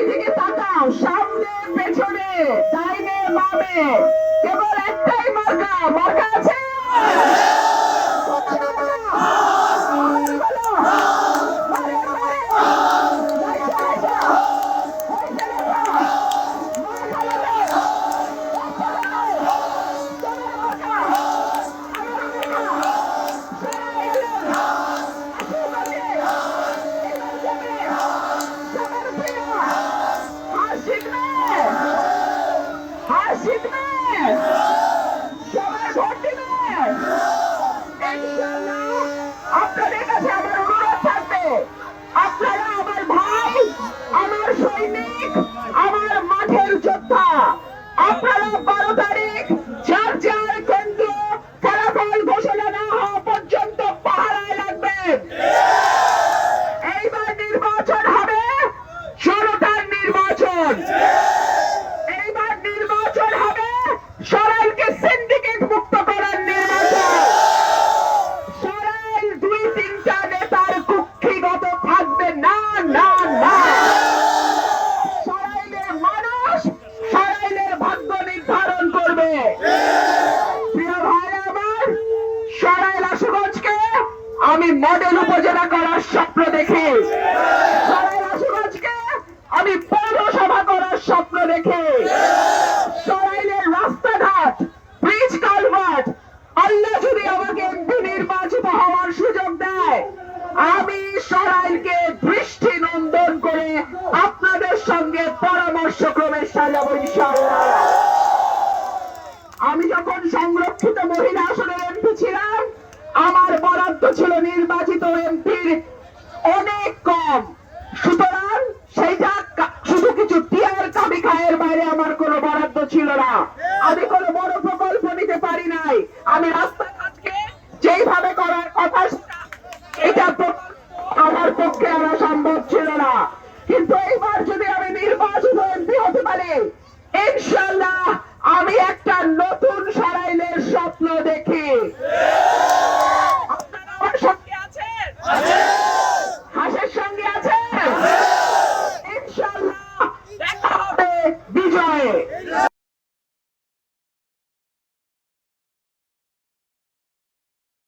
চারিদিকে তাকাও, সামনে পেছনে ডাইনে বামে, কেবল একটাই মার্কা, মার্কা আছে। আপনাদের কাছে আমার অনুরোধ থাকবে, আপনারা আমার ভাই, আমার সৈনিক, আমার মাঠের যোদ্ধা, আপনারা 12 তারিখ যার যার কেন্দ্র ফলাফল ঘোষণা না হওয়া পর্যন্ত পাহারায় রাখবেন। এইবার নির্বাচন হবে জনতার নির্বাচন। এইবার নির্বাচন হবে সরাইলকে সিন্ডিকেট মুক্ত করার নির্বাচন। সরাইল 2-3টা নেতার কুক্ষিগত থাকবে না, না, না। সরাইলের মানুষ সরাইলের ভাগ্য নির্ধারণ করবে। প্রিয় ভাই আমার, সরাইল আশুগঞ্জকে আমি মডেল উপজেলা করার স্বপ্ন দেখি। সরাইল আশুগঞ্জকে আমি পৌরসভা করার স্বপ্ন দেখি। সরাইলের রাস্তাঘাট, ব্রিজ কালভার্ট, আল্লাহ যদি আমাকে এমপি নির্বাচিত হওয়ার সুযোগ দেয়, আমি সরাইলকে দৃষ্টি নন্দন করে আপনাদের সঙ্গে পরামর্শ ক্রমে সাজাবো ইনশাআল্লাহ। আমি যখন সংরক্ষিত মহিলা আসনের এমপি ছিলাম, আমার বরাদ্দ ছিল নির্বাচিত এমপির অনেক কম। সুতরাং সেইটা শুধু কিছু টিয়ার কাবি খায়ের বাইরে আমার কোনো বরাদ্দ ছিল না। আমি কোনো বড় প্রকল্প নিতে পারি নাই। আমি